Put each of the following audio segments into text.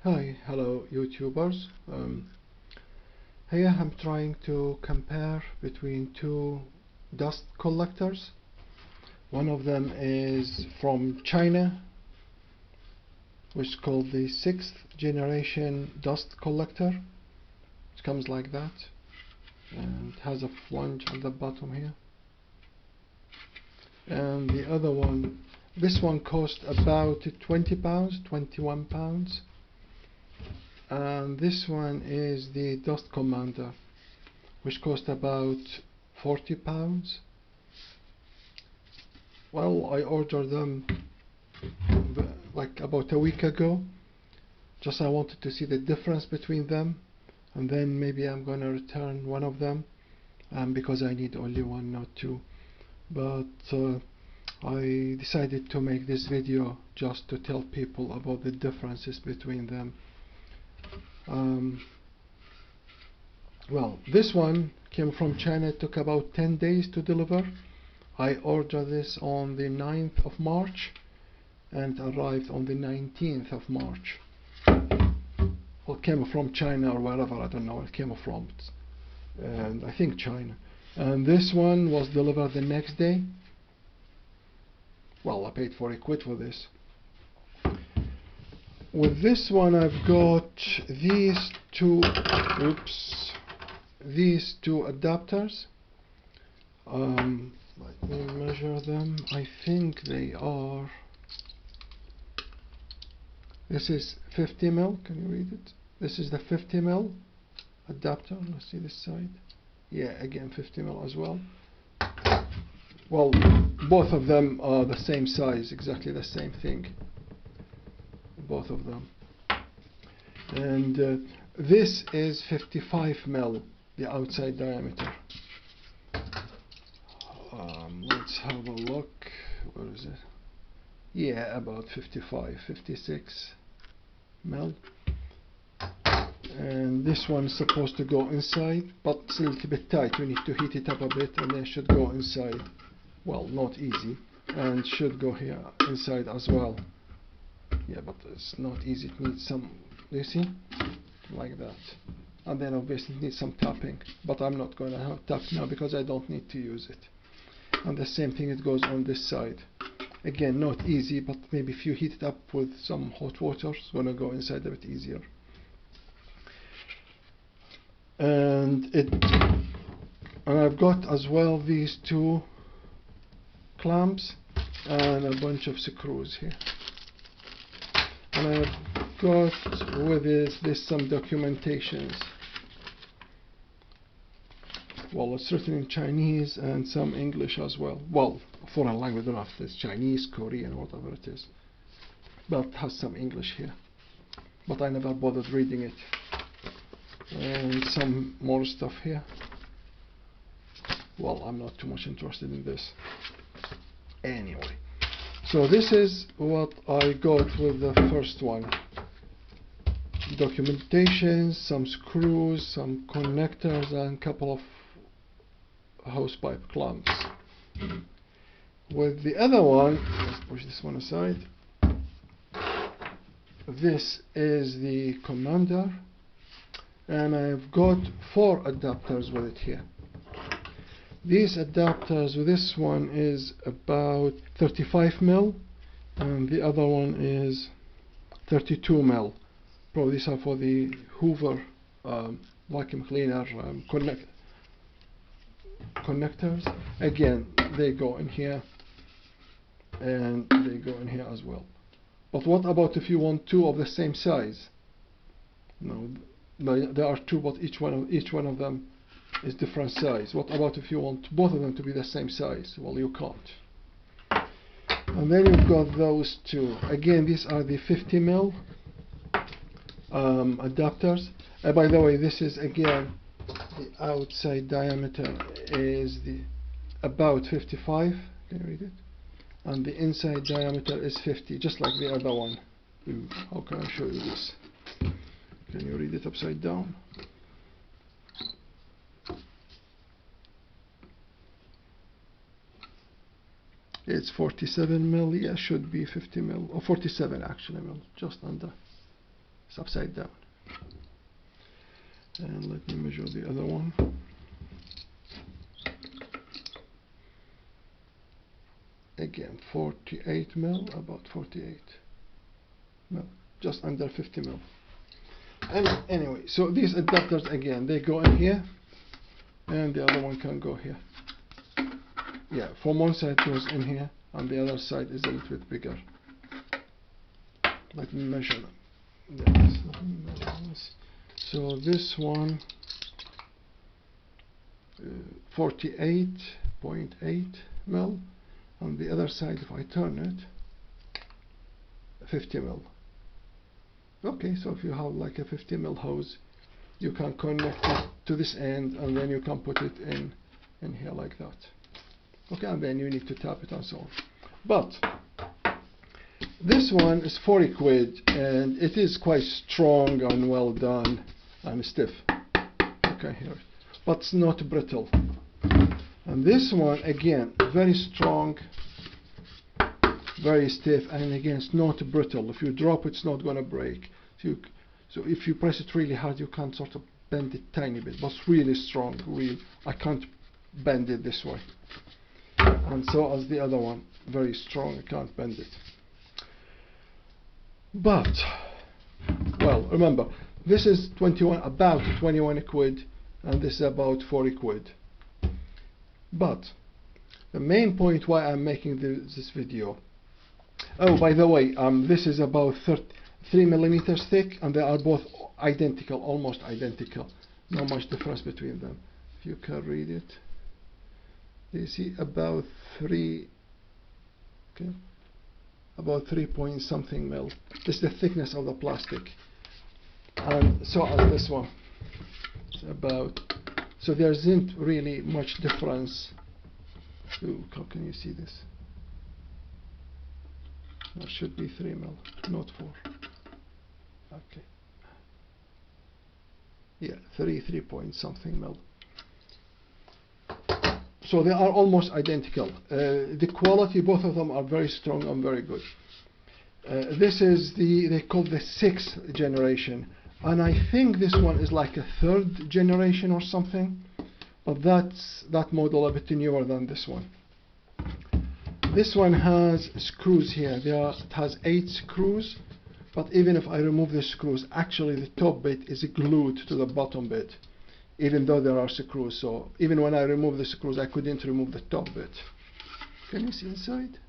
Hello YouTubers. Here I'm trying to compare between two dust collectors. One of them is from China, which is called the 6th generation dust collector. It comes like that and it has a flange at the bottom here. And the other one, this one cost about £20, £21. And this one is the Dust Commander, which cost about £40. Well, I ordered them like about a week ago. Just I wanted to see the difference between them, and then maybe I'm gonna return one of them, because I need only one, not two. But I decided to make this video just to tell people about the differences between them. Well, this one came from China. It took about 10 days to deliver. I ordered this on the 9th of March and arrived on the 19th of March. Well, it came from China or wherever, I don't know where it came from, and I think China. And this one was delivered the next day. Well, I paid £40 for this. With this one I've got these two adapters. Let me measure them. I think they are, this is 50 mil. Can you read it? This is the 50 mil adapter. Let's see this side. Yeah, again 50 mil as well. Well, both of them are the same size, exactly the same thing, both of them. And this is 55 mil, the outside diameter. Let's have a look. Where is it? Yeah, about 55, 56 mil. And this one is supposed to go inside, but it's a little bit tight. We need to heat it up a bit, and then it should go inside. Well, not easy, and should go here inside as well. Yeah, but it's not easy. It needs some, you see, like that. And then obviously it needs some tapping, but I'm not going to tap now because I don't need to use it. And the same thing, it goes on this side. Again, not easy, but maybe if you heat it up with some hot water, it's going to go inside a bit easier. And I've got as well these two clamps and a bunch of screws here. And I've got with this some documentations. Well, it's written in Chinese and some English as well. Well, foreign language, I don't know if it's Chinese, Korean, whatever it is. But it has some English here. But I never bothered reading it. And some more stuff here. Well, I'm not too much interested in this. Anyway, so this is what I got with the first one. Documentation, some screws, some connectors, and a couple of hosepipe clamps. With the other one, let's push this one aside. This is the Commander, and I've got 4 adapters with it here. These adapters, with this one is about 35 mil, and the other one is 32 mil. Probably these are for the Hoover vacuum cleaner connectors. Again, they go in here and they go in here as well. But what about if you want 2 of the same size? No, there are 2, but each one of them is different size. What about if you want both of them to be the same size? Well, you can't. And then you've got those 2. Again, these are the 50 mil adapters. By the way, this is again the outside diameter is about 55. Can you read it? And the inside diameter is 50, just like the other one. How can I show you this? Can you read it upside down? It's 47 mil. Yeah, should be 50 mil, or 47 actually mil, just under. It's upside down. And let me measure the other one. Again, 48 mil, about 48 mil, just under 50 mil. And anyway, so these adapters again, they go in here, and the other one can go here. Yeah, from one side goes in here, and the other side is a little bit bigger. Let me measure them. Yes, let me measure this. So this one, 48.8 mil. On the other side, if I turn it, 50 mil. Okay, so if you have like a 50 mil hose, you can connect it to this end, and then you can put it in here like that. Okay, and then you need to tap it and so on. But this one is 40 quid, and it is quite strong and well done and stiff. You can hear it, but it's not brittle. And this one again, very strong, very stiff, and again it's not brittle. If you drop it, it's not going to break. So if you press it really hard, you can sort of bend it tiny bit, but it's really strong. I can't bend it this way. And so as the other one, very strong, I can't bend it. But, well, remember, this is about 21 quid, and this is about 40 quid. But the main point why I'm making this video, oh, by the way, this is about 3 millimeters thick, and they are both identical, almost identical. Not much difference between them. If you can read it, you see about 3, okay, about 3 point something mil. This is the thickness of the plastic, and so as this one, it's about. So there isn't really much difference. Ooh, how can you see this? That should be 3 mil, not 4. Okay. Yeah, 3 point something mil. So they are almost identical. The quality, both of them are very strong and very good. This is they call the 6th generation. And I think this one is like a 3rd generation or something, but that model a bit newer than this one. This one has screws here. It has 8 screws, but even if I remove the screws, actually the top bit is glued to the bottom bit, even though there are screws. So even when I remove the screws, I couldn't remove the top bit. Can you see inside?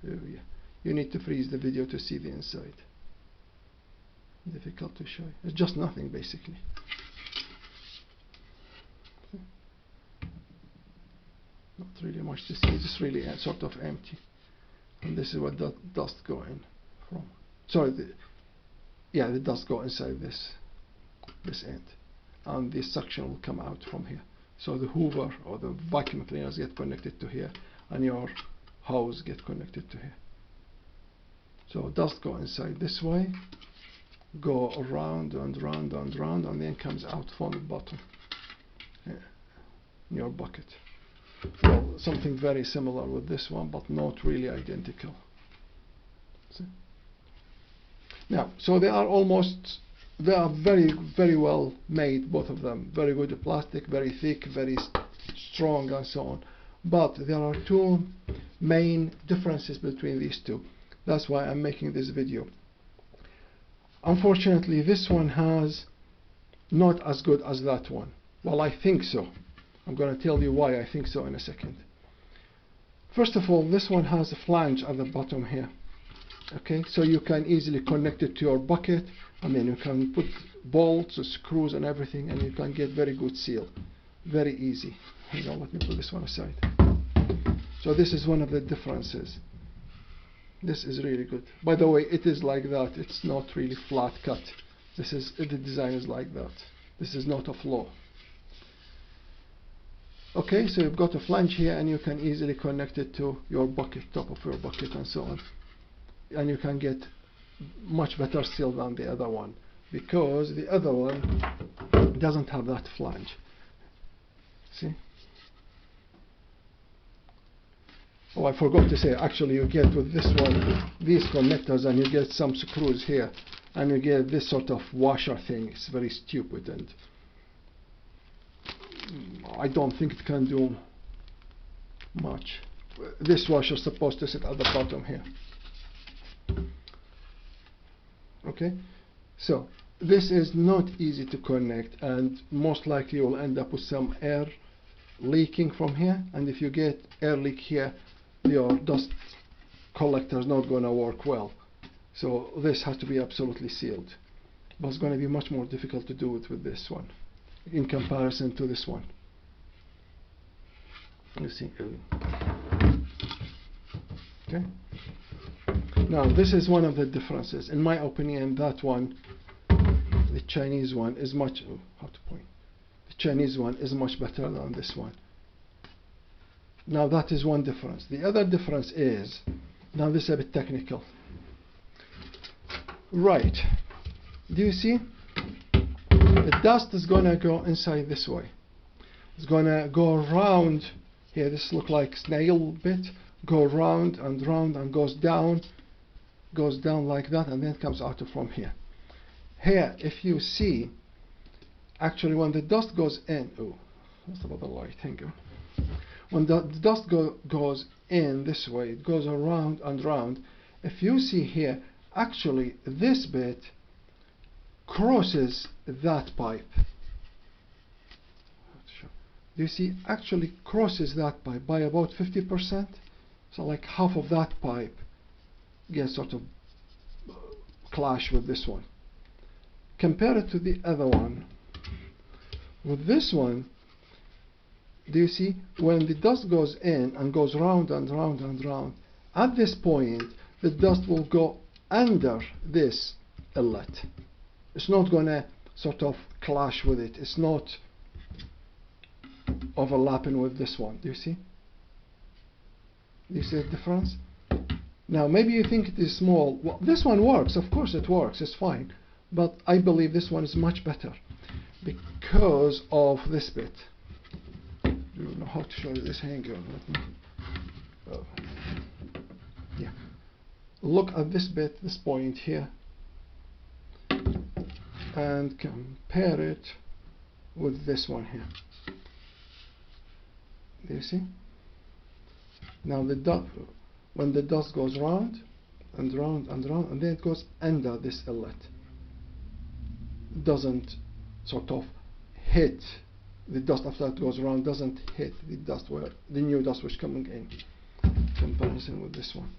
Oh, yeah. You need to freeze the video to see the inside. Difficult to show. It's just nothing basically. Not really much to see. It's just really sort of empty. And this is what the dust go in from. Sorry, the dust go inside this end, and the suction will come out from here. So the hoover or the vacuum cleaners get connected to here, and your hose get connected to here. So dust go inside this way, go around and round and round, and then comes out from the bottom in your bucket. Well, something very similar with this one, but not really identical. See? Now, so they are very, very well made, both of them. Very good plastic, very thick, very strong, and so on. But there are 2 main differences between these two. That's why I'm making this video. Unfortunately, this one has not as good as that one. Well, I think so. I'm going to tell you why I think so in a second. First of all, this one has a flange at the bottom here. Okay, so you can easily connect it to your bucket, and then you can put bolts, screws, and everything, and you can get very good seal. Very easy. Hang on, let me put this one aside. So this is one of the differences. This is really good. By the way, it is like that. It's not really flat cut. The design is like that. This is not a flow. Okay, so you've got a flange here, and you can easily connect it to your bucket, top of your bucket, and so on. And you can get much better seal than the other one, because the other one doesn't have that flange. See? Oh, I forgot to say, actually you get with this one these connectors, and you get some screws here and you get this sort of washer thing. It's very stupid, and I don't think it can do much. This washer is supposed to sit at the bottom here. Okay, so this is not easy to connect, and most likely you will end up with some air leaking from here, and if you get air leak here, your dust collector is not going to work well. So this has to be absolutely sealed, but it's going to be much more difficult to do it with this one in comparison to this one. You see. Okay, now this is one of the differences. In my opinion, that one, the Chinese one, is much, how to point, the Chinese one is much better than this one. Now that is one difference. The other difference is, now this is a bit technical. Right, do you see? The dust is going to go inside this way. It's going to go around here. This looks like snail bit. Go round and round and goes down like that, and then comes out from here. Here, if you see, actually when the dust goes in, oh, what's about the light? Hang on. When the dust goes in this way, it goes around and round. If you see here, actually this bit crosses that pipe. Do you see? Actually crosses that pipe by about 50%. So like half of that pipe gets sort of clash with this one. Compare it to the other one. With this one, do you see? When the dust goes in and goes round and round and round, at this point the dust will go under this inlet. It's not going to sort of clash with it. It's not overlapping with this one. Do you see? Do you see the difference? Now maybe you think it is small. Well, this one works, of course it works, it's fine, but I believe this one is much better because of this bit. I don't know how to show you this. Hang on. Oh. Yeah. Look at this bit, this point here, and compare it with this one here. Do you see? Now when the dust goes round and round and round, and then it goes under this inlet, it doesn't sort of hit the dust after it goes around, doesn't hit the dust where the new dust was coming in comparison with this one.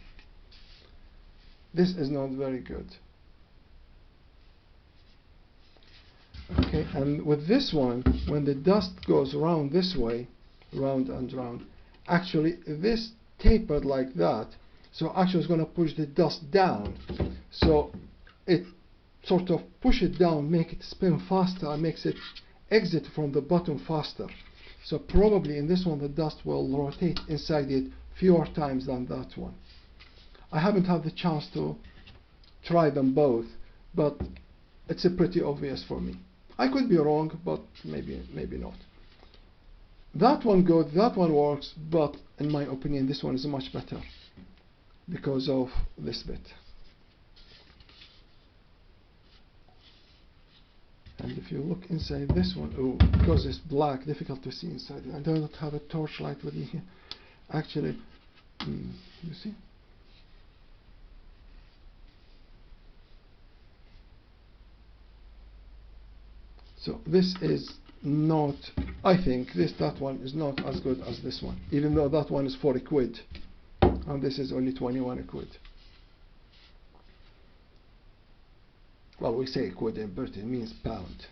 This is not very good. Okay, and with this one, when the dust goes around this way, round and round, actually this tapered like that, so actually it's going to push the dust down, so it sort of push it down, make it spin faster, and makes it exit from the bottom faster. So probably in this one the dust will rotate inside it fewer times than that one. I haven't had the chance to try them both, but it's a pretty obvious for me. I could be wrong, but maybe not. That one good, that one works, but in my opinion this one is much better because of this bit. And if you look inside this one, oh, because it's black, difficult to see inside. I don't have a torchlight with me here. Actually, you see? So this is not, I think that one is not as good as this one, even though that one is 40 quid and this is only 21 quid. Well, we say quid in Britain, it means pound.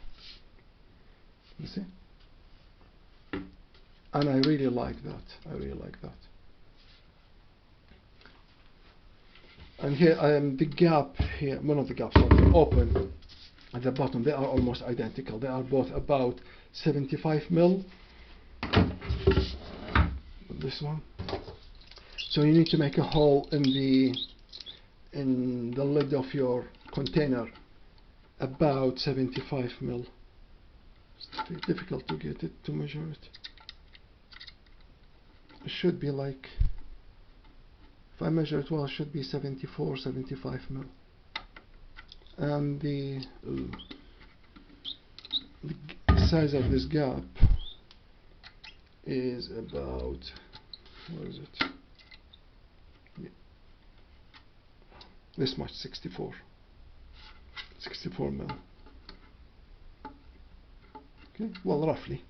You see? And I really like that. I really like that. And here the gap here, one of the gaps, open at the bottom, they are almost identical. They are both about 75 mil. This one. So you need to make a hole in the lid of your container about 75 mil. It's very difficult to get it to measure it. It should be like, if I measure it well, it should be 74, 75 mil. and the size of this gap is about, where is it? Yeah. This much, 64 mil. Okay, well, roughly.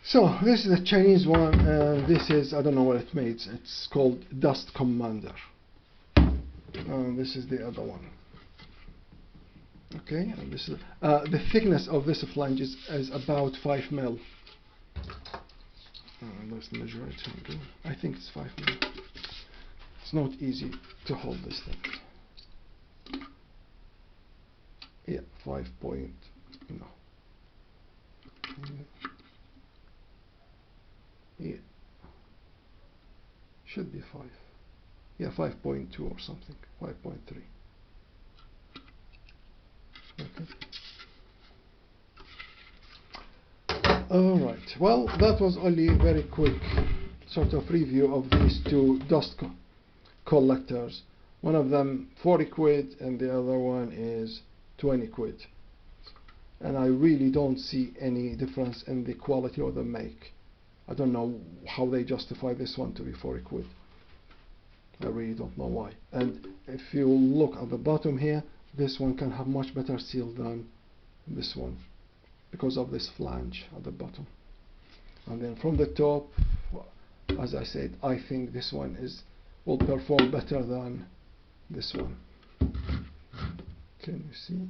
So this is the Chinese one, and this is, I don't know what it makes. It's called Dust Commander. And this is the other one. Okay, and this is the thickness of this flange is about 5 mil. Let's measure it. I think it's 5 mil. It's not easy to hold this thing. Yeah, 5 point. No. Yeah, should be 5. Yeah, 5.2 or something. 5.3. Okay. Alright, well, that was only a very quick sort of review of these two dust collectors. One of them 40 quid and the other one is 20 quid. And I really don't see any difference in the quality or the make. I don't know how they justify this one to be 40 quid. I really don't know why. And if you look at the bottom here, this one can have much better seal than this one because of this flange at the bottom. And then from the top, as I said, I think this one will perform better than this one. Can you see?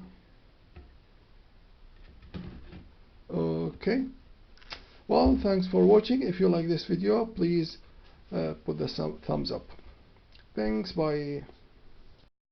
Okay. Well, thanks for watching. If you like this video, please put the thumbs up. Thanks, bye.